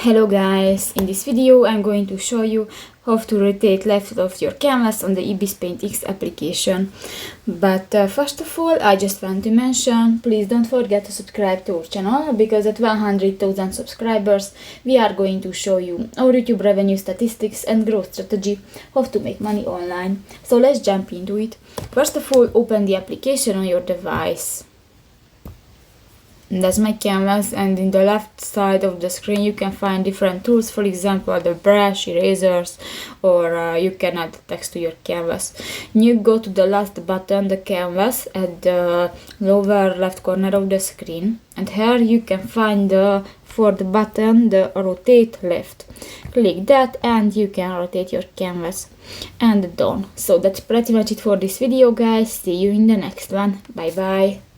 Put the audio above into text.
Hello guys, in this video I'm going to show you how to rotate left of your canvas on the IbisPaint X application. But first of all, I just want to mention, please don't forget to subscribe to our channel, because at 100,000 subscribers we are going to show you our YouTube revenue statistics and growth strategy, how to make money online. So let's jump into it. First of all, open the application on your device. That's my canvas, and in the left side of the screen you can find different tools, for example the brush, erasers, or you can add text to your canvas. You go to the last button, the canvas, at the lower left corner of the screen, and here you can find the fourth button, the rotate left. Click that and you can rotate your canvas, and done. So that's pretty much it for this video guys. See you in the next one. Bye bye.